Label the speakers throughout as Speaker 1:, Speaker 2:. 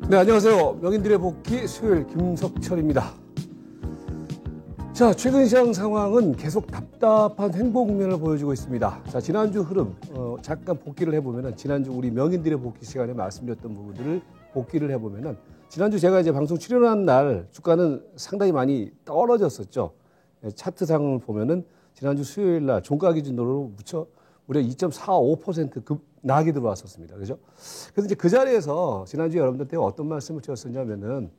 Speaker 1: 네, 안녕하세요. 명인들의 복귀 수요일 김석철입니다. 자, 최근 시장 상황은 계속 답답한 횡보 국면을 보여주고 있습니다. 자, 지난주 흐름 잠깐 복기를 해보면은 지난주 우리 명인들의 복귀 시간에 말씀드렸던 부분들을 복기를 해보면은 지난주 제가 이제 방송 출연한 날 주가는 상당히 많이 떨어졌었죠. 차트상을 보면은 지난주 수요일 날 종가 기준으로 무려 2.45% 급락이 들어왔었습니다. 그죠? 그래서 이제 그 자리에서 지난주 여러분들한테 어떤 말씀을 드렸었냐면은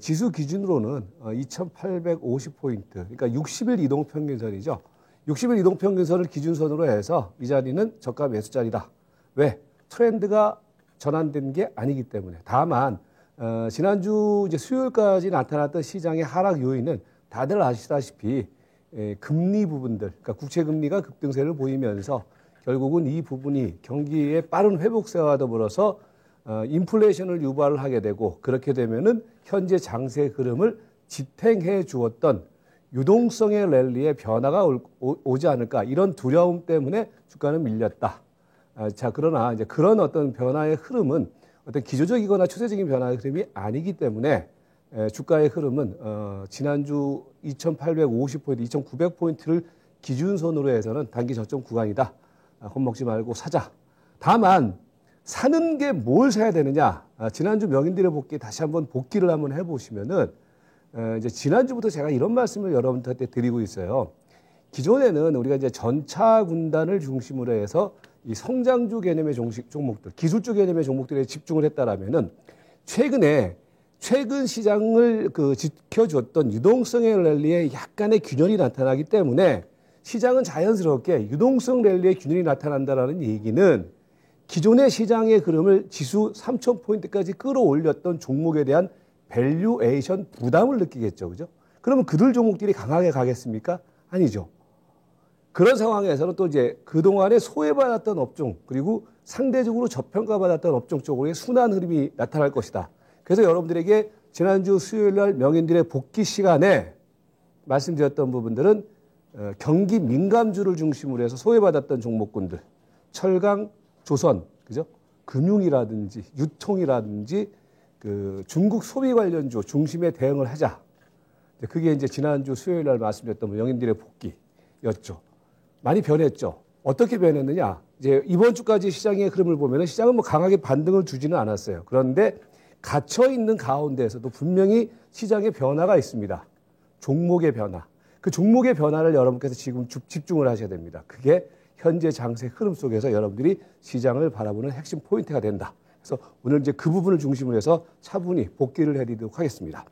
Speaker 1: 지수 기준으로는 2,850포인트, 그러니까 60일 이동평균선이죠. 60일 이동평균선을 기준선으로 해서 이 자리는 저가 매수 자리다. 왜? 트렌드가 전환된 게 아니기 때문에. 다만 지난주 이제 수요일까지 나타났던 시장의 하락 요인은 다들 아시다시피 금리 부분들, 그러니까 국채금리가 급등세를 보이면서 결국은 이 부분이 경기의 빠른 회복세와 더불어서 인플레이션을 유발을 하게 되고 그렇게 되면은 현재 장세 흐름을 지탱해 주었던 유동성의 랠리에 변화가 오지 않을까 이런 두려움 때문에 주가는 밀렸다. 자, 그러나 이제 그런 어떤 변화의 흐름은 어떤 기조적이거나 추세적인 변화의 흐름이 아니기 때문에 주가의 흐름은 지난주 2,850포인트, 2,900포인트를 기준선으로 해서는 단기 저점 구간이다. 겁먹지 말고 사자. 다만 사는 게 뭘 사야 되느냐? 지난주 명인들의 복귀 다시 한번 복귀를 한번 해보시면은 이제 지난주부터 제가 이런 말씀을 여러분들한테 드리고 있어요. 기존에는 우리가 이제 전차 군단을 중심으로 해서 이 성장주 개념의 종목들, 기술주 개념의 종목들에 집중을 했다라면은 최근 시장을 지켜줬던 유동성의 랠리에 약간의 균열이 나타나기 때문에 시장은 자연스럽게 유동성 랠리에 균열이 나타난다라는 얘기는 기존의 시장의 흐름을 지수 3,000포인트까지 끌어올렸던 종목에 대한 밸류에이션 부담을 느끼겠죠. 그죠? 그러면 그들 종목들이 강하게 가겠습니까? 아니죠. 그런 상황에서는 또 이제 그동안에 소외받았던 업종 그리고 상대적으로 저평가받았던 업종 쪽으로의 순환 흐름이 나타날 것이다. 그래서 여러분들에게 지난주 수요일 날 명인들의 복귀 시간에 말씀드렸던 부분들은 경기 민감주를 중심으로 해서 소외받았던 종목군들, 철강, 조선, 그죠? 금융이라든지 유통이라든지 그 중국 소비 관련주 중심에 대응을 하자. 그게 이제 지난주 수요일 날 말씀드렸던 명인들의 복귀였죠. 많이 변했죠. 어떻게 변했느냐? 이제 이번 주까지 시장의 흐름을 보면은 시장은 뭐 강하게 반등을 주지는 않았어요. 그런데 갇혀 있는 가운데에서도 분명히 시장의 변화가 있습니다. 종목의 변화. 그 종목의 변화를 여러분께서 지금 집중을 하셔야 됩니다. 그게 현재 장세 흐름 속에서 여러분들이 시장을 바라보는 핵심 포인트가 된다. 그래서 오늘 이제 그 부분을 중심으로 해서 차분히 복귀를 해드리도록 하겠습니다.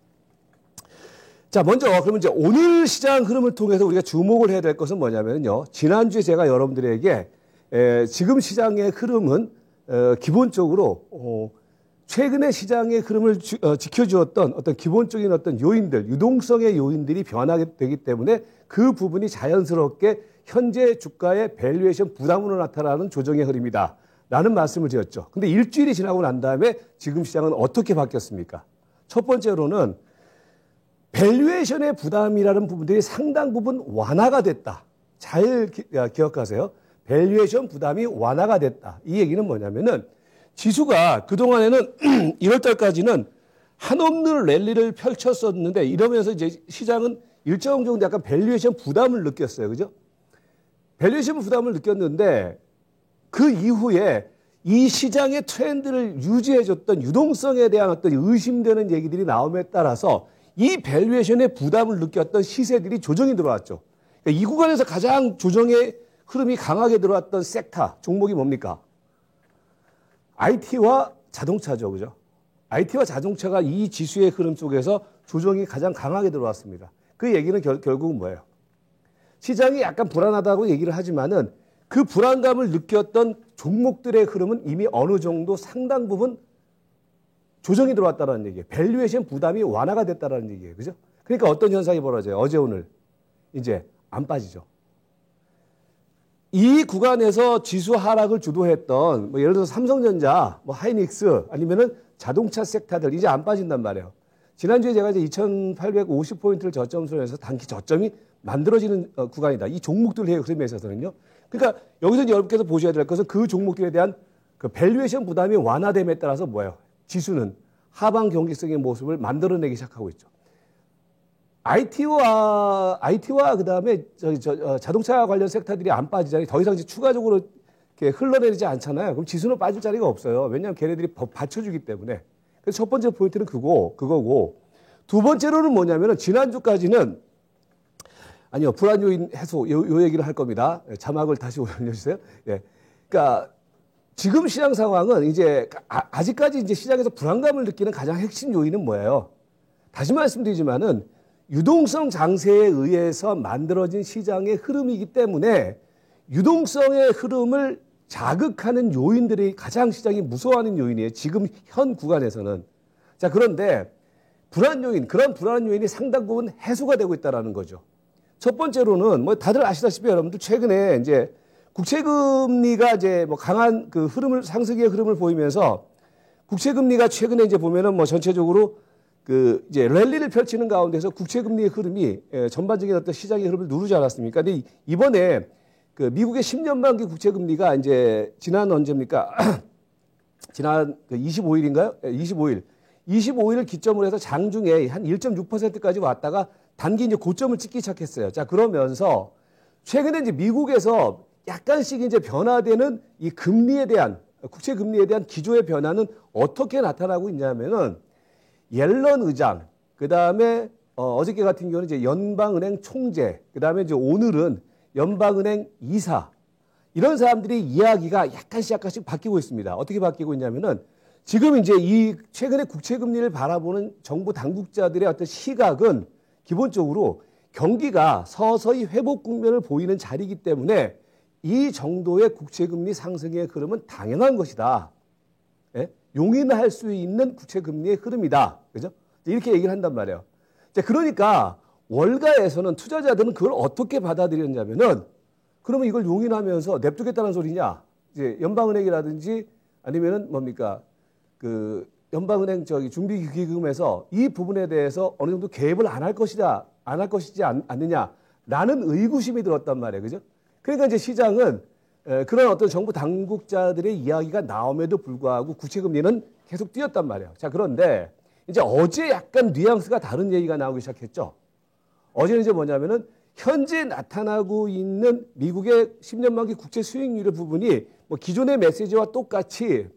Speaker 1: 자, 먼저 그러면 이제 오늘 시장 흐름을 통해서 우리가 주목을 해야 될 것은 뭐냐면요. 지난주에 제가 여러분들에게 지금 시장의 흐름은 기본적으로 최근의 시장의 흐름을 지켜주었던 어떤 기본적인 어떤 요인들, 유동성의 요인들이 변하게 되기 때문에 그 부분이 자연스럽게 현재 주가의 밸류에이션 부담으로 나타나는 조정의 흐름이다. 라는 말씀을 드렸죠. 근데 일주일이 지나고 난 다음에 지금 시장은 어떻게 바뀌었습니까? 첫 번째로는 밸류에이션의 부담이라는 부분들이 상당 부분 완화가 됐다. 잘 기억하세요. 밸류에이션 부담이 완화가 됐다. 이 얘기는 뭐냐면은 지수가 그동안에는 1월 달까지는 한없는 랠리를 펼쳤었는데 이러면서 이제 시장은 일정 정도 약간 밸류에이션 부담을 느꼈어요. 그죠? 밸류에이션 부담을 느꼈는데 그 이후에 이 시장의 트렌드를 유지해줬던 유동성에 대한 어떤 의심되는 얘기들이 나옴에 따라서 이 밸류에이션의 부담을 느꼈던 시세들이 조정이 들어왔죠. 그러니까 이 구간에서 가장 조정의 흐름이 강하게 들어왔던 섹터, 종목이 뭡니까? IT와 자동차죠. 그죠? IT와 자동차가 이 지수의 흐름 속에서 조정이 가장 강하게 들어왔습니다. 그 얘기는 결국은 뭐예요? 시장이 약간 불안하다고 얘기를 하지만은 그 불안감을 느꼈던 종목들의 흐름은 이미 어느 정도 상당 부분 조정이 들어왔다는 얘기예요. 밸류에이션 부담이 완화가 됐다는 얘기예요. 그죠? 그러니까 어떤 현상이 벌어져요? 어제 오늘 이제 안 빠지죠. 이 구간에서 지수 하락을 주도했던 뭐 예를 들어서 삼성전자, 뭐 하이닉스 아니면은 자동차 섹터들 이제 안 빠진단 말이에요. 지난주에 제가 이제 2,850포인트를 저점으로 해서 단기 저점이 만들어지는 구간이다. 이 종목들의 흐름에 있어서는요. 그러니까 여기서 여러분께서 보셔야 될 것은 그 종목들에 대한 그 밸류에이션 부담이 완화됨에 따라서 뭐예요? 지수는 하방 경직성의 모습을 만들어내기 시작하고 있죠. IT와 그다음에 자동차 관련 섹터들이 안 빠지잖아요. 더 이상 추가적으로 이렇게 흘러내리지 않잖아요. 그럼 지수는 빠질 자리가 없어요. 왜냐하면 걔네들이 받쳐주기 때문에. 그래서 첫 번째 포인트는 그거고 두 번째로는 뭐냐면은 지난주까지는 아니요 불안 요인 해소 요 얘기를 할 겁니다. 자막을 다시 올려주세요. 예, 그러니까 지금 시장 상황은 이제 아직까지 이제 시장에서 불안감을 느끼는 가장 핵심 요인은 뭐예요? 다시 말씀드리지만은 유동성 장세에 의해서 만들어진 시장의 흐름이기 때문에 유동성의 흐름을 자극하는 요인들이 가장 시장이 무서워하는 요인이에요. 지금 현 구간에서는. 자, 그런데 불안 요인, 그런 불안 요인이 상당 부분 해소가 되고 있다는 거죠. 첫 번째로는 뭐 다들 아시다시피 여러분들 최근에 이제 국채금리가 이제 뭐 강한 그 흐름을 상승의 흐름을 보이면서 국채금리가 최근에 이제 보면은 뭐 전체적으로 그 이제 랠리를 펼치는 가운데서 국채금리의 흐름이 전반적인 어떤 시장의 흐름을 누르지 않았습니까? 근데 이번에 그 미국의 10년 만기 국채금리가 이제 지난 언제입니까? 지난 그 25일인가요? 25일. 25일을 기점으로 해서 장중에 한 1.6%까지 왔다가 단기 이제 고점을 찍기 시작했어요. 자, 그러면서 최근에 이제 미국에서 약간씩 이제 변화되는 이 금리에 대한 국채 금리에 대한 기조의 변화는 어떻게 나타나고 있냐면은 옐런 의장, 그다음에 어저께 같은 경우는 이제 연방은행 총재, 그다음에 이제 오늘은 연방은행 이사 이런 사람들의 이야기가 약간씩 바뀌고 있습니다. 어떻게 바뀌고 있냐면은 지금 이제 이 최근에 국채 금리를 바라보는 정부 당국자들의 어떤 시각은 기본적으로 경기가 서서히 회복 국면을 보이는 자리이기 때문에 이 정도의 국채금리 상승의 흐름은 당연한 것이다. 예? 용인할 수 있는 국채금리의 흐름이다. 그죠? 이렇게 얘기를 한단 말이에요. 자, 그러니까 월가에서는 투자자들은 그걸 어떻게 받아들였냐면은 그러면 이걸 용인하면서 냅두겠다는 소리냐? 이제 연방은행이라든지 아니면은 뭡니까? 그 연방은행 준비기금에서 이 부분에 대해서 어느 정도 개입을 안 할 것이지 않느냐라는 의구심이 들었단 말이에요. 그죠? 그러니까 이제 시장은 그런 어떤 정부 당국자들의 이야기가 나옴에도 불구하고 국채금리는 계속 뛰었단 말이에요. 자, 그런데 이제 어제 약간 뉘앙스가 다른 얘기가 나오기 시작했죠. 어제는 이제 뭐냐면은 현재 나타나고 있는 미국의 10년 만기 국채 수익률의 부분이 뭐 기존의 메시지와 똑같이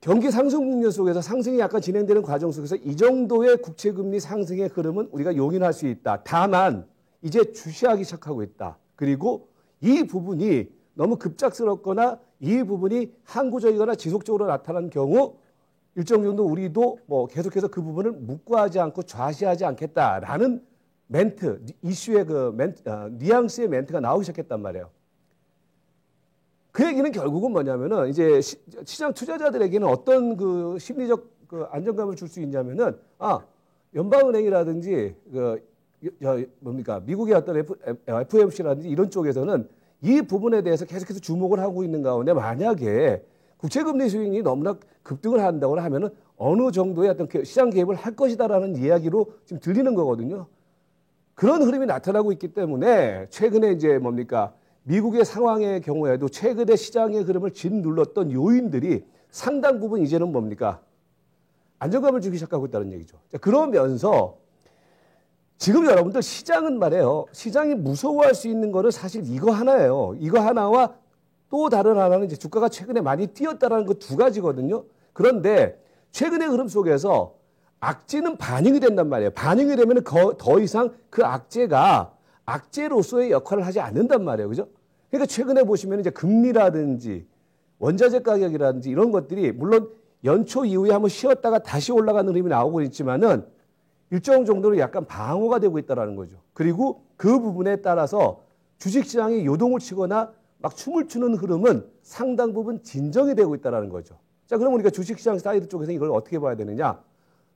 Speaker 1: 경기 상승 국면 속에서 상승이 약간 진행되는 과정 속에서 이 정도의 국채금리 상승의 흐름은 우리가 용인할 수 있다. 다만 이제 주시하기 시작하고 있다. 그리고 이 부분이 너무 급작스럽거나 이 부분이 항구적이거나 지속적으로 나타난 경우 일정 정도 우리도 뭐 계속해서 그 부분을 묵과하지 않고 좌시하지 않겠다라는 멘트, 이슈의 그 뉘앙스의 멘트가 나오기 시작했단 말이에요. 그 얘기는 결국은 뭐냐면은 이제 시장 투자자들에게는 어떤 그 심리적 그 안정감을 줄 수 있냐면은 연방은행이라든지 뭡니까 미국의 어떤 FOMC라든지 이런 쪽에서는 이 부분에 대해서 계속해서 주목을 하고 있는 가운데 만약에 국채금리 수익률이 너무나 급등을 한다고 하면은 어느 정도의 어떤 시장 개입을 할 것이다라는 이야기로 지금 들리는 거거든요. 그런 흐름이 나타나고 있기 때문에 최근에 이제 뭡니까 미국의 상황의 경우에도 최근에 시장의 흐름을 짓눌렀던 요인들이 상당 부분 이제는 뭡니까 안정감을 주기 시작하고 있다는 얘기죠. 자, 그러면서 지금 여러분들 시장은 말이에요. 시장이 무서워할 수 있는 거는 사실 이거 하나예요. 이거 하나와 또 다른 하나는 이제 주가가 최근에 많이 뛰었다라는 그 두 가지거든요. 그런데 최근의 흐름 속에서 악재는 반영이 된단 말이에요. 반영이 되면 더 이상 그 악재가 악재로서의 역할을 하지 않는단 말이에요. 그죠? 그러니까 최근에 보시면 이제 금리라든지 원자재 가격이라든지 이런 것들이 물론 연초 이후에 한번 쉬었다가 다시 올라가는 흐름이 나오고 있지만은 일정 정도로 약간 방어가 되고 있다는 거죠. 그리고 그 부분에 따라서 주식시장이 요동을 치거나 막 춤을 추는 흐름은 상당 부분 진정이 되고 있다는 거죠. 자, 그럼 우리가 주식시장 사이드 쪽에서 이걸 어떻게 봐야 되느냐?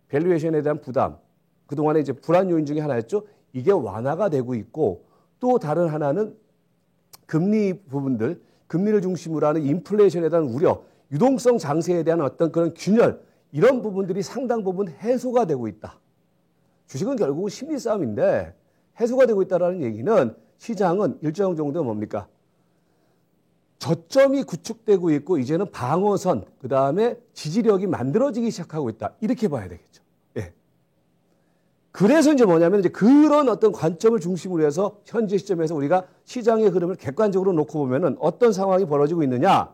Speaker 1: 밸류에이션에 대한 부담, 그동안에 이제 불안 요인 중에 하나였죠. 이게 완화가 되고 있고 또 다른 하나는 금리 부분들, 금리를 중심으로 하는 인플레이션에 대한 우려, 유동성 장세에 대한 어떤 그런 균열, 이런 부분들이 상당 부분 해소가 되고 있다. 주식은 결국은 심리 싸움인데 해소가 되고 있다는 얘기는 시장은 일정 정도 뭡니까? 저점이 구축되고 있고 이제는 방어선, 그다음에 지지력이 만들어지기 시작하고 있다. 이렇게 봐야 되겠죠. 예. 그래서 이제 뭐냐면 이제 그런 어떤 관점을 중심으로 해서 현재 시점에서 우리가 시장의 흐름을 객관적으로 놓고 보면은 어떤 상황이 벌어지고 있느냐?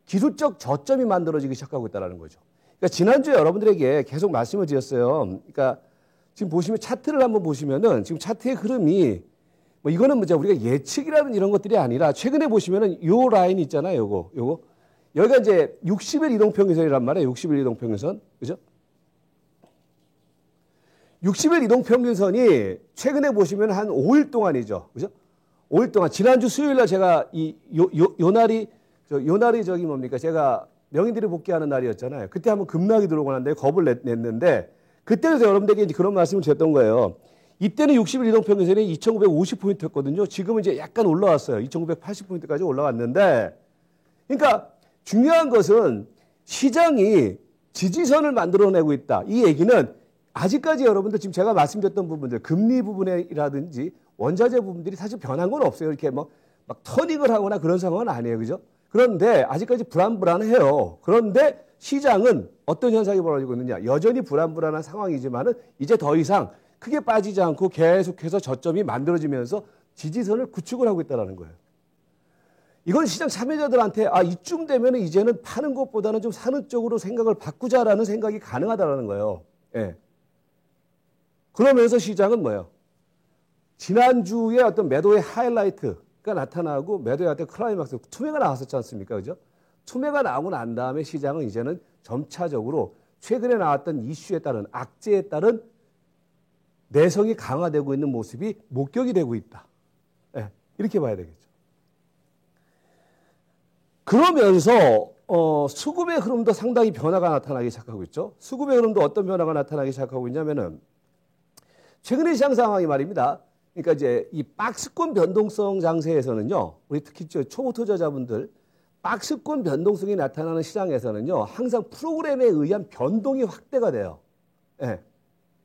Speaker 1: 기술적 저점이 만들어지기 시작하고 있다는 거죠. 그러니까 지난주에 여러분들에게 계속 말씀을 드렸어요. 그러니까 지금 보시면 차트를 한번 보시면은 지금 차트의 흐름이 뭐 이거는 뭐 우리가 예측이라는 이런 것들이 아니라 최근에 보시면은 요 라인 있잖아요. 요거. 여기가 이제 60일 이동평균선이란 말이에요. 60일 이동평균선. 그죠? 60일 이동평균선이 최근에 보시면 한 5일 동안이죠. 그죠? 5일 동안. 지난주 수요일 날 제가 요 날이 저기 뭡니까? 제가 명인들이 복귀하는 날이었잖아요. 그때 한번 급락이 들어오고 난데 겁을 냈는데 그때도 여러분들에게 이제 그런 말씀을 드렸던 거예요. 이때는 60일 이동평균선이 2,950포인트였거든요. 지금은 이제 약간 올라왔어요. 2,980포인트까지 올라왔는데, 그러니까 중요한 것은 시장이 지지선을 만들어내고 있다. 이 얘기는 아직까지 여러분들 지금 제가 말씀드렸던 부분들, 금리 부분이라든지 원자재 부분들이 사실 변한 건 없어요. 이렇게 막 터닝을 하거나 그런 상황은 아니에요. 그죠? 그런데 아직까지 불안해요. 그런데 시장은 어떤 현상이 벌어지고 있느냐. 여전히 불안한 상황이지만은 이제 더 이상 크게 빠지지 않고 계속해서 저점이 만들어지면서 지지선을 구축을 하고 있다는 거예요. 이건 시장 참여자들한테 이쯤 되면 이제는 파는 것보다는 좀 사는 쪽으로 생각을 바꾸자라는 생각이 가능하다는 거예요. 예. 그러면서 시장은 뭐예요? 지난주에 어떤 매도의 하이라이트가 나타나고 매도의 어떤 클라이막스, 투매가 나왔었지 않습니까? 그죠? 투매가 나오고 난 다음에 시장은 이제는 점차적으로 최근에 나왔던 이슈에 따른 악재에 따른 내성이 강화되고 있는 모습이 목격이 되고 있다. 네, 이렇게 봐야 되겠죠. 그러면서 수급의 흐름도 상당히 변화가 나타나기 시작하고 있죠. 수급의 흐름도 어떤 변화가 나타나기 시작하고 있냐면은 최근의 시장 상황이 말입니다. 그러니까 이제 이 박스권 변동성 장세에서는요, 우리 특히 초보 투자자분들 박스권 변동성이 나타나는 시장에서는요, 항상 프로그램에 의한 변동이 확대가 돼요. 네.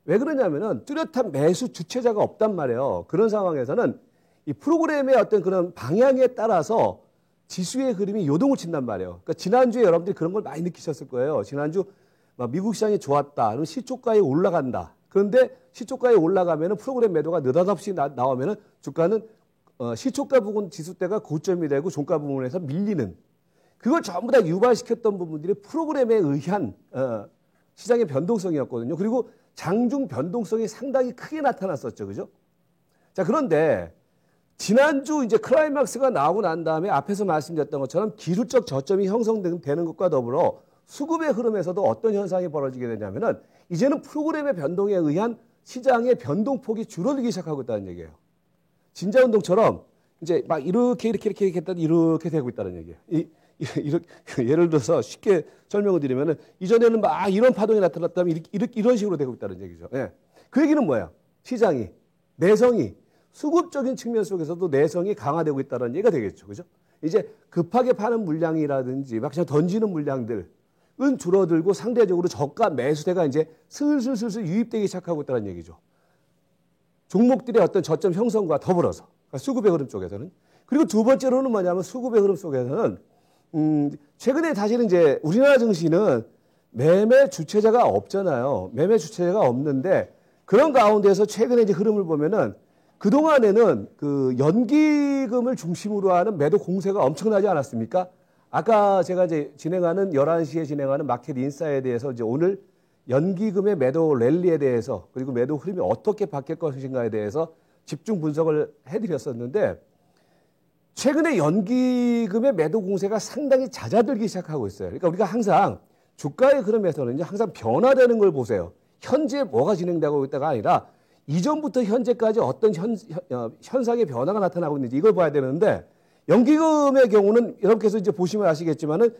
Speaker 1: 왜 그러냐면은 뚜렷한 매수 주체자가 없단 말이에요. 그런 상황에서는 이 프로그램의 어떤 그런 방향에 따라서 지수의 흐름이 요동을 친단 말이에요. 그러니까 지난주에 여러분들이 그런 걸 많이 느끼셨을 거예요. 지난주 미국 시장이 좋았다. 그럼 시초가에 올라간다. 그런데 시초가에 올라가면은 프로그램 매도가 느닷없이 나오면은 주가는 시초가 부분 지수대가 고점이 되고 종가 부분에서 밀리는, 그걸 전부 다 유발시켰던 부분들이 프로그램에 의한 시장의 변동성이었거든요. 그리고 장중 변동성이 상당히 크게 나타났었죠. 그죠? 자, 그런데 지난주 이제 클라이막스가 나오고 난 다음에 앞에서 말씀드렸던 것처럼 기술적 저점이 형성되는 것과 더불어 수급의 흐름에서도 어떤 현상이 벌어지게 되냐면은 이제는 프로그램의 변동에 의한 시장의 변동폭이 줄어들기 시작하고 있다는 얘기예요. 진자운동처럼 이제 막 이렇게 했더니 이렇게 되고 있다는 얘기예요. 이렇게 예를 들어서 쉽게 설명을 드리면은 이전에는 막 이런 파동이 나타났다면 이런 식으로 되고 있다는 얘기죠. 예. 그 얘기는 뭐예요? 시장이, 내성이, 수급적인 측면 속에서도 내성이 강화되고 있다는 얘기가 되겠죠. 그죠? 이제 급하게 파는 물량이라든지 막 그냥 던지는 물량들은 줄어들고 상대적으로 저가 매수세가 이제 슬슬 유입되기 시작하고 있다는 얘기죠. 종목들의 어떤 저점 형성과 더불어서, 그러니까 수급의 흐름 쪽에서는. 그리고 두 번째로는 뭐냐면 수급의 흐름 속에서는 최근에 사실은 이제 우리나라 증시는 매매 주체자가 없잖아요. 매매 주체자가 없는데 그런 가운데서 최근에 이제 흐름을 보면은 그동안에는 그 연기금을 중심으로 하는 매도 공세가 엄청나지 않았습니까? 아까 제가 이제 11시에 진행하는 마켓 인사에 대해서 이제 오늘 연기금의 매도 랠리에 대해서 그리고 매도 흐름이 어떻게 바뀔 것인가에 대해서 집중 분석을 해드렸었는데 최근에 연기금의 매도 공세가 상당히 잦아들기 시작하고 있어요. 그러니까 우리가 항상 주가의 흐름에서는 항상 변화되는 걸 보세요. 현재 뭐가 진행되고 있다가 아니라 이전부터 현재까지 어떤 현상의 변화가 나타나고 있는지 이걸 봐야 되는데 연기금의 경우는 여러분께서 이제 보시면 아시겠지만은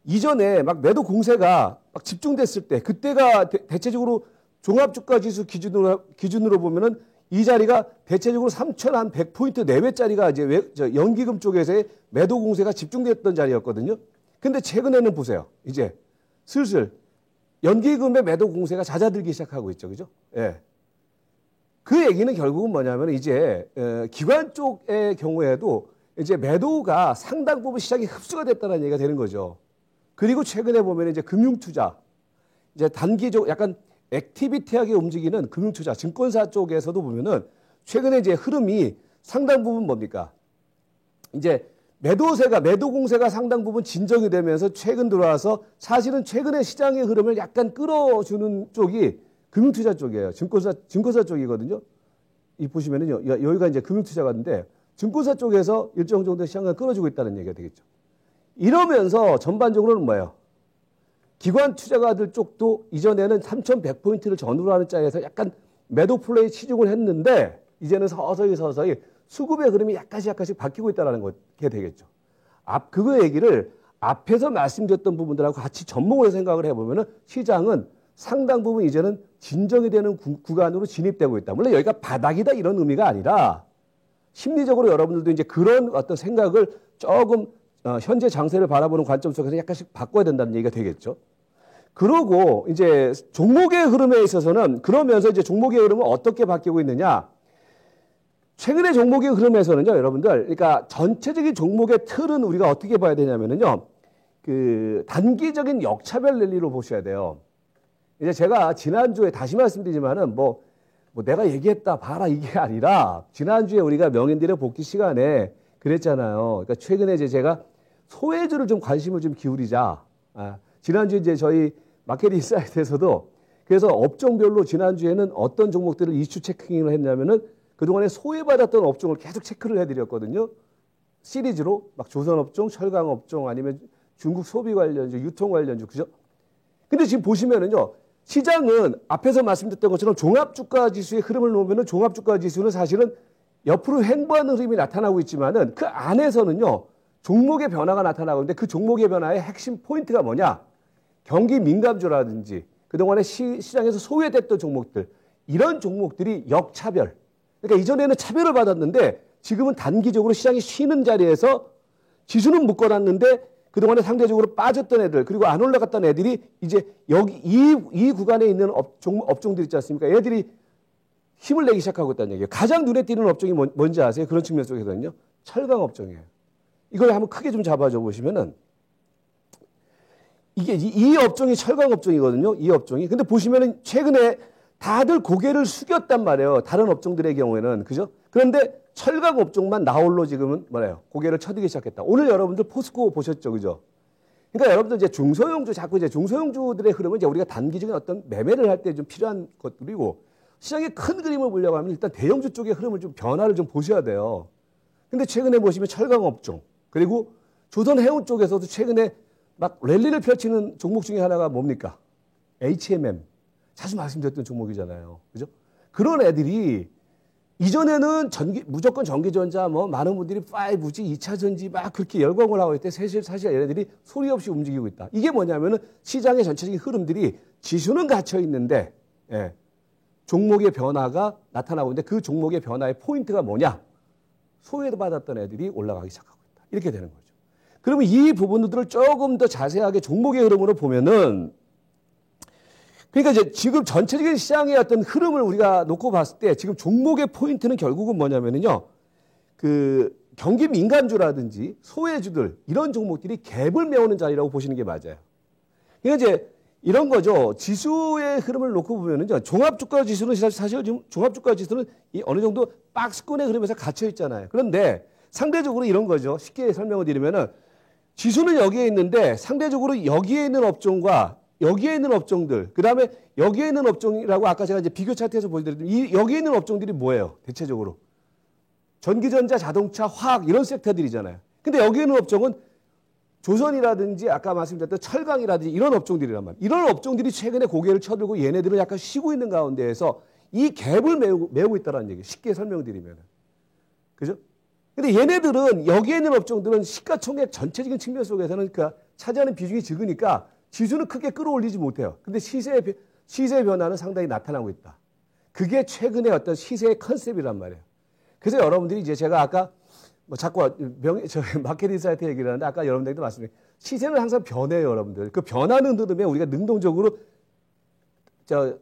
Speaker 1: 이전에 막 매도 공세가 막 집중됐을 때 그때가 대체적으로 종합주가지수 기준으로 보면은 이 자리가 대체적으로 3,100포인트 내외짜리가 이제 연기금 쪽에서의 매도 공세가 집중됐던 자리였거든요. 근데 최근에는 보세요. 이제 슬슬 연기금의 매도 공세가 잦아들기 시작하고 있죠. 그죠? 예. 그 얘기는 결국은 뭐냐면 이제 기관 쪽의 경우에도 이제 매도가 상당 부분 시장에 흡수가 됐다는 얘기가 되는 거죠. 그리고 최근에 보면 이제 금융투자, 이제 단기적 약간 액티비티하게 움직이는 금융투자, 증권사 쪽에서도 보면은 최근에 이제 흐름이 상당 부분 뭡니까? 이제 매도 공세가 상당 부분 진정이 되면서 최근 들어와서 사실은 최근에 시장의 흐름을 약간 끌어주는 쪽이 금융투자 쪽이에요. 증권사 쪽이거든요. 이 보시면은요, 여기가 이제 금융투자가 있는데 증권사 쪽에서 일정 정도 시장을 끌어주고 있다는 얘기가 되겠죠. 이러면서 전반적으로는 뭐예요? 기관 투자가들 쪽도 이전에는 3,100포인트를 전후로 하는 짜리에서 약간 매도 플레이 치중을 했는데 이제는 서서히 수급의 흐름이 약간씩 바뀌고 있다는 게 되겠죠. 그거 얘기를 앞에서 말씀드렸던 부분들하고 같이 접목을 해서 생각을 해보면은 시장은 상당 부분 이제는 진정이 되는 구간으로 진입되고 있다. 물론 여기가 바닥이다 이런 의미가 아니라 심리적으로 여러분들도 이제 그런 어떤 생각을 조금 현재 장세를 바라보는 관점 속에서 약간씩 바꿔야 된다는 얘기가 되겠죠. 그러고 이제 종목의 흐름에 있어서는 그러면서 이제 종목의 흐름은 어떻게 바뀌고 있느냐? 최근의 종목의 흐름에서는요, 여러분들, 그러니까 전체적인 종목의 틀은 우리가 어떻게 봐야 되냐면은요, 그 단기적인 역차별 랠리로 보셔야 돼요. 이제 제가 지난주에 다시 말씀드리지만은 뭐 내가 얘기했다 봐라 이게 아니라 지난주에 우리가 명인들의 복귀 시간에 그랬잖아요. 그러니까 최근에 이제 제가 소외주를 좀 관심을 좀 기울이자. 지난주에 이제 저희 마켓 인사이트에서도 그래서 업종별로 지난주에는 어떤 종목들을 이슈 체킹을 했냐면은 그동안에 소외받았던 업종을 계속 체크를 해드렸거든요. 시리즈로 막 조선업종, 철강업종 아니면 중국 소비 관련주, 유통 관련주, 그죠? 근데 지금 보시면은요, 시장은 앞에서 말씀드렸던 것처럼 종합주가지수의 흐름을 놓으면은 종합주가지수는 사실은 옆으로 횡보하는 흐름이 나타나고 있지만은 그 안에서는요, 종목의 변화가 나타나고 있는데 그 종목의 변화의 핵심 포인트가 뭐냐? 경기 민감주라든지 그동안에 시장에서 소외됐던 종목들, 이런 종목들이 역차별. 그러니까 이전에는 차별을 받았는데 지금은 단기적으로 시장이 쉬는 자리에서 지수는 묶어놨는데 그동안에 상대적으로 빠졌던 애들 그리고 안 올라갔던 애들이 이제 여기 이 구간에 있는 업종들 있지 않습니까? 애들이 힘을 내기 시작하고 있다는 얘기예요. 가장 눈에 띄는 업종이 뭔지 아세요? 그런 측면 속에서는요. 철강 업종이에요. 이걸 한번 크게 좀 잡아줘 보시면은 이게 이 업종이 철강 업종이거든요. 이 업종이. 근데 보시면은 최근에 다들 고개를 숙였단 말이에요. 다른 업종들의 경우에는. 그죠? 그런데 철강 업종만 나홀로 지금은 뭐래요? 고개를 쳐들기 시작했다. 오늘 여러분들 포스코 보셨죠? 그죠? 그러니까 여러분들 이제 중소형주, 자꾸 이제 중소형주들의 흐름은 이제 우리가 단기적인 어떤 매매를 할 때 좀 필요한 것들이고 시장의 큰 그림을 보려고 하면 일단 대형주 쪽의 흐름을 좀 변화를 좀 보셔야 돼요. 근데 최근에 보시면 철강 업종 그리고 조선해운 쪽에서도 최근에 막 랠리를 펼치는 종목 중에 하나가 뭡니까? HMM. 자주 말씀드렸던 종목이잖아요. 그죠? 그런 애들이 이전에는 무조건 전기전자 많은 분들이 5G, 2차전지 막 그렇게 열광을 하고 있대. 사실 얘네들이 소리 없이 움직이고 있다. 이게 뭐냐면은 시장의 전체적인 흐름들이 지수는 갇혀 있는데, 예, 종목의 변화가 나타나고 있는데 그 종목의 변화의 포인트가 뭐냐? 소외받았던 애들이 올라가기 시작하고 있다. 이렇게 되는 거죠. 그러면 이 부분들을 조금 더 자세하게 종목의 흐름으로 보면은 그러니까 이제 지금 전체적인 시장의 어떤 흐름을 우리가 놓고 봤을 때 지금 종목의 포인트는 결국은 뭐냐면은요. 그 경기 민감주라든지 소외주들 이런 종목들이 갭을 메우는 자리라고 보시는 게 맞아요. 그러니까 이제 이런 거죠. 지수의 흐름을 놓고 보면은요. 종합주가 지수는 사실 지금 종합주가 지수는 이 어느 정도 박스권의 흐름에서 갇혀 있잖아요. 그런데 상대적으로 이런 거죠. 쉽게 설명을 드리면은 지수는 여기에 있는데 상대적으로 여기에 있는 업종과 여기에 있는 업종들, 그 다음에 여기에 있는 업종이라고 아까 제가 이제 비교 차트에서 보여드렸는데 여기에 있는 업종들이 뭐예요? 대체적으로. 전기전자, 자동차, 화학 이런 섹터들이잖아요. 근데 여기에 있는 업종은 조선이라든지 아까 말씀드렸던 철강이라든지 이런 업종들이란 말이에요. 이런 업종들이 최근에 고개를 쳐들고 얘네들은 약간 쉬고 있는 가운데에서 이 갭을 메우고 있다는 얘기예요. 쉽게 설명드리면. 그죠? 근데 얘네들은 여기에 있는 업종들은 시가총액 전체적인 측면 속에서는 그러니까 차지하는 비중이 적으니까 지수는 크게 끌어올리지 못해요. 근데 시세 변화는 상당히 나타나고 있다. 그게 최근에 어떤 시세의 컨셉이란 말이에요. 그래서 여러분들이 이제 제가 아까 자꾸 마켓 인사이트 얘기를 하는데 아까 여러분들도 말씀드린 시세는 항상 변해요, 여러분들. 그 변하는 흐름에 우리가 능동적으로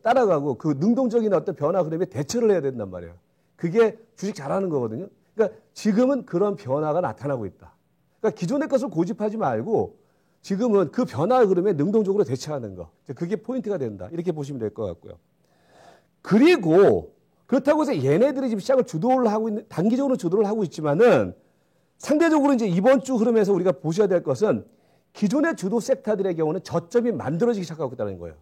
Speaker 1: 따라가고 그 능동적인 어떤 변화 흐름에 대처를 해야 된단 말이에요. 그게 주식 잘하는 거거든요. 그러니까 지금은 그런 변화가 나타나고 있다. 그러니까 기존의 것을 고집하지 말고 지금은 그 변화의 흐름에 능동적으로 대처하는 거. 그게 포인트가 된다. 이렇게 보시면 될 것 같고요. 그리고 그렇다고 해서 얘네들이 지금 시장을 주도를 하고 있는, 단기적으로 주도를 하고 있지만은 상대적으로 이제 이번 주 흐름에서 우리가 보셔야 될 것은 기존의 주도 섹터들의 경우는 저점이 만들어지기 시작하고 있다는 거예요.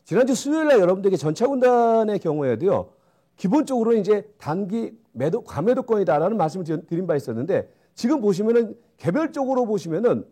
Speaker 1: 지난주 수요일 날 여러분들에게 전차군단의 경우에도요, 기본적으로 이제 단기 매도, 과매도권이다라는 말씀을 드린 바 있었는데 지금 보시면은 개별적으로 보시면은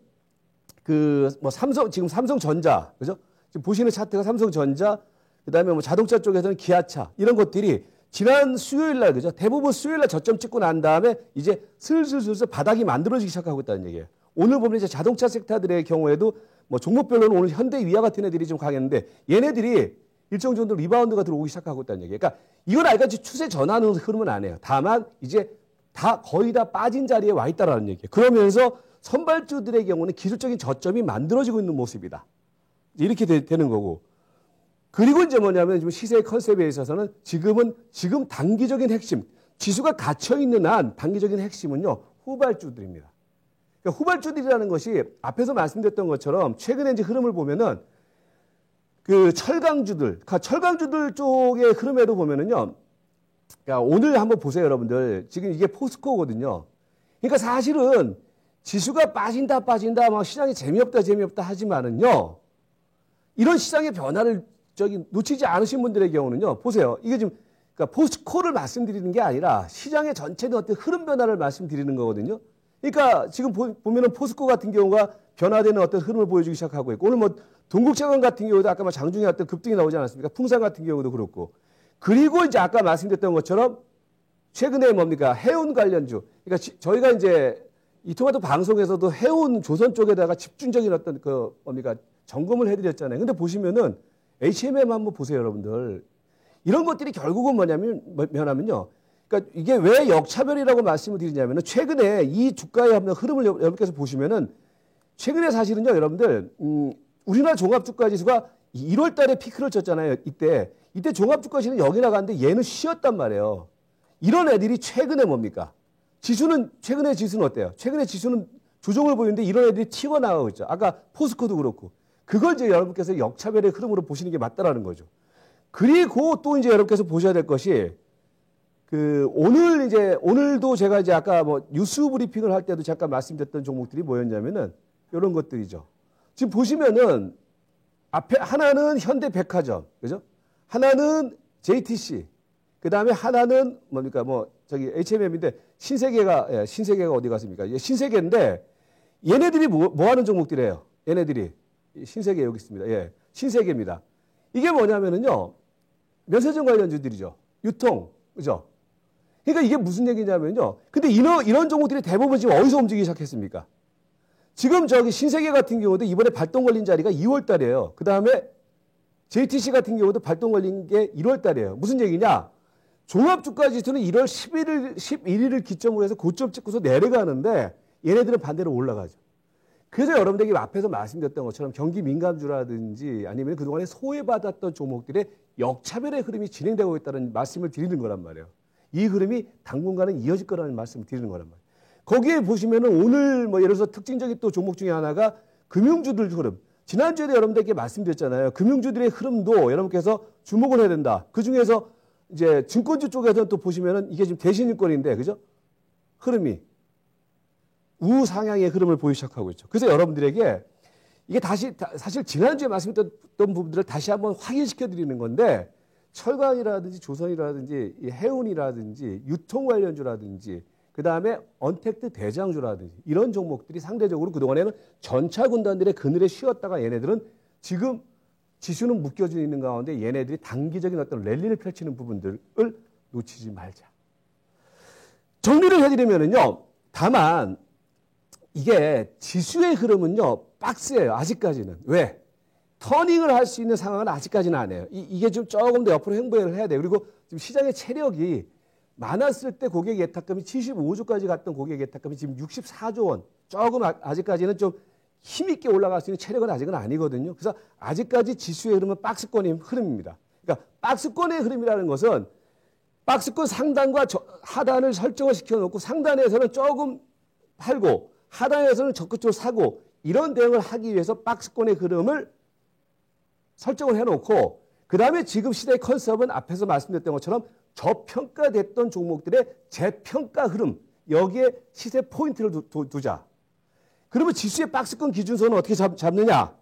Speaker 1: 그 뭐 지금 삼성전자, 그죠? 지금 보시는 차트가 삼성전자, 그 다음에 뭐 자동차 쪽에서는 기아차, 이런 것들이 지난 수요일 날, 그죠? 대부분 수요일 날 저점 찍고 난 다음에 이제 슬슬 바닥이 만들어지기 시작하고 있다는 얘기예요. 오늘 보면 이제 자동차 섹터들의 경우에도 뭐 종목별로는 오늘 현대 위아 같은 애들이 좀 강했는데 얘네들이 일정 정도 리바운드가 들어오기 시작하고 있다는 얘기예요. 그러니까 이건 아직까지 추세 전환의 흐름은 아니에요. 다만 이제 거의 다 빠진 자리에 와 있다라는 얘기예요. 그러면서 선발주들의 경우는 기술적인 저점이 만들어지고 있는 모습이다. 이렇게 되는 거고. 그리고 이제 뭐냐면 지금 시세의 컨셉에 있어서는 지금 단기적인 핵심, 지수가 갇혀 있는 한 단기적인 핵심은요, 후발주들입니다. 그러니까 후발주들이라는 것이 앞에서 말씀드렸던 것처럼 최근에 이제 흐름을 보면은 그 철강주들 쪽의 흐름에도 보면은요, 그러니까 오늘 한번 보세요, 여러분들. 지금 이게 포스코거든요. 그러니까 사실은 지수가 빠진다, 막 시장이 재미없다 하지만은요, 이런 시장의 변화를 놓치지 않으신 분들의 경우는요, 보세요. 이게 지금, 그러니까 포스코를 말씀드리는 게 아니라 시장의 전체의 어떤 흐름 변화를 말씀드리는 거거든요. 그러니까 지금 보면은 포스코 같은 경우가 변화되는 어떤 흐름을 보여주기 시작하고 있고, 오늘 뭐 동국제건 같은 경우도 아까 장중에 어떤 급등이 나오지 않았습니까? 풍산 같은 경우도 그렇고. 그리고 이제 아까 말씀드렸던 것처럼 최근에 뭡니까? 해운 관련주. 그러니까 저희가 이제 이토마토 방송에서도 해운 조선 쪽에다가 집중적인 어떤 점검을 해드렸잖아요. 근데 보시면은 HMM 한번 보세요, 여러분들. 이런 것들이 결국은 뭐냐면요. 그러니까 이게 왜 역차별이라고 말씀을 드리냐면은 최근에 이 주가의 흐름을 여러분께서 보시면은 최근에 사실은요, 여러분들, 우리나라 종합주가지수가 1월 달에 피크를 쳤잖아요. 이때 종합주가지수는 여기 나갔는데 얘는 쉬었단 말이에요. 이런 애들이 최근에 뭡니까? 최근의 지수는 어때요? 최근에 지수는 조정을 보이는데 이런 애들이 튀어나가고 있죠. 아까 포스코도 그렇고. 그걸 이제 여러분께서 역차별의 흐름으로 보시는 게 맞다라는 거죠. 그리고 또 이제 여러분께서 보셔야 될 것이 오늘도 제가 이제 아까 뭐 뉴스 브리핑을 할 때도 잠깐 말씀드렸던 종목들이 뭐였냐면은 이런 것들이죠. 지금 보시면은 앞에 하나는 현대백화점, 그죠? 하나는 JTC, 그 다음에 하나는 뭡니까? HMM인데 신세계가 어디 갔습니까? 신세계인데 얘네들이 뭐 하는 종목들이에요? 얘네들이 신세계 여기 있습니다. 예, 신세계입니다. 이게 뭐냐면은요, 면세점 관련주들이죠. 유통, 그죠? 그러니까 이게 무슨 얘기냐면요. 근데 이런 종목들이 대부분 지금 어디서 움직이기 시작했습니까? 지금 신세계 같은 경우도 이번에 발동 걸린 자리가 2월 달이에요. 그 다음에 JTC 같은 경우도 발동 걸린 게 1월 달이에요. 무슨 얘기냐? 종합주가지수는 1월 11일을 기점으로 해서 고점 찍고서 내려가는데 얘네들은 반대로 올라가죠. 그래서 여러분들에게 앞에서 말씀드렸던 것처럼 경기 민감주라든지 아니면 그동안에 소외받았던 종목들의 역차별의 흐름이 진행되고 있다는 말씀을 드리는 거란 말이에요. 이 흐름이 당분간은 이어질 거라는 말씀을 드리는 거란 말이에요. 거기에 보시면은 오늘 예를 들어서 특징적인 또 종목 중에 하나가 금융주들 흐름. 지난주에도 여러분들께 말씀드렸잖아요. 금융주들의 흐름도 여러분께서 주목을 해야 된다. 그 중에서 이제 증권주 쪽에서는 또 보시면은 이게 지금 대신증권인데, 그죠? 흐름이 우상향의 흐름을 보이기 시작하고 있죠. 그래서 여러분들에게 이게 사실 지난주에 말씀드렸던 부분들을 다시 한번 확인시켜 드리는 건데, 철강이라든지 조선이라든지 해운이라든지 유통 관련주라든지 그 다음에 언택트 대장주라든지 이런 종목들이 상대적으로 그동안에는 전차 군단들의 그늘에 쉬었다가 얘네들은 지금 지수는 묶여져 있는 가운데 얘네들이 단기적인 어떤 랠리를 펼치는 부분들을 놓치지 말자. 정리를 해드리면은요, 다만 이게 지수의 흐름은요, 박스예요. 아직까지는. 왜? 터닝을 할 수 있는 상황은 아직까지는 안 해요. 이게 좀 조금 더 옆으로 행보를 해야 돼요. 그리고 지금 시장의 체력이 많았을 때 고객 예탁금이 75조까지 갔던 고객 예탁금이 지금 64조 원. 조금 아직까지는 좀 힘있게 올라갈 수 있는 체력은 아직은 아니거든요. 그래서 아직까지 지수의 흐름은 박스권의 흐름입니다. 그러니까 박스권의 흐름이라는 것은 박스권 상단과 하단을 설정을 시켜놓고 상단에서는 조금 팔고 하단에서는 적극적으로 사고 이런 대응을 하기 위해서 박스권의 흐름을 설정을 해놓고 그 다음에 지금 시대의 컨셉은 앞에서 말씀드렸던 것처럼 저평가됐던 종목들의 재평가 흐름 여기에 시세 포인트를 두자. 그러면 지수의 박스권 기준선은 어떻게 잡느냐?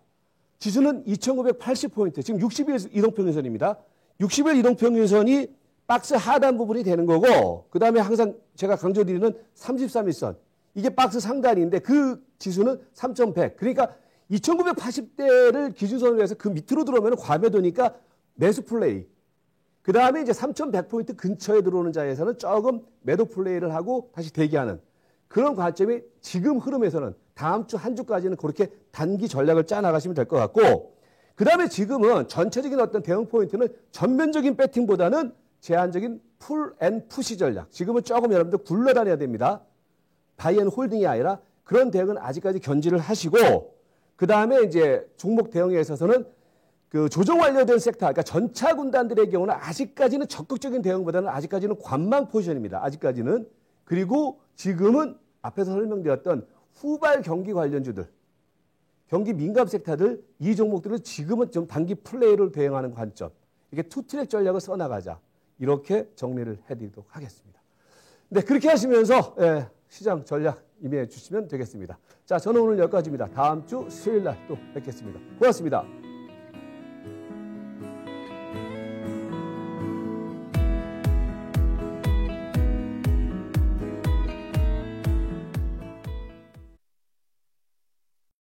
Speaker 1: 지수는 2980포인트, 지금 60일 이동평균선입니다. 60일 이동평균선이 박스 하단 부분이 되는 거고 그 다음에 항상 제가 강조드리는 33일선 이게 박스 상단인데 그 지수는 3100. 그러니까 2980대를 기준선으로 해서 그 밑으로 들어오면 과매도니까 매수 플레이. 그 다음에 이제 3100포인트 근처에 들어오는 자리에서는 조금 매도 플레이를 하고 다시 대기하는 그런 관점이 지금 흐름에서는 다음 주 한 주까지는 그렇게 단기 전략을 짜 나가시면 될 것 같고 그 다음에 지금은 전체적인 어떤 대응 포인트는 전면적인 배팅보다는 제한적인 풀 앤 푸시 전략. 지금은 조금 여러분들 굴러다녀야 됩니다. 바이 앤 홀딩이 아니라 그런 대응은 아직까지 견지를 하시고 그 다음에 이제 종목 대응에 있어서는 그 조정 완료된 섹터, 그러니까 전차 군단들의 경우는 아직까지는 적극적인 대응보다는 아직까지는 관망 포지션입니다. 아직까지는. 그리고 지금은 앞에서 설명드렸던 후발 경기 관련주들, 경기 민감 섹터들 이 종목들은 지금은 좀 단기 플레이를 대응하는 관점. 이게 투트랙 전략을 써나가자. 이렇게 정리를 해드리도록 하겠습니다. 네, 그렇게 하시면서 시장 전략 임해주시면 되겠습니다. 자, 저는 오늘 여기까지입니다. 다음 주 수요일 날 또 뵙겠습니다. 고맙습니다.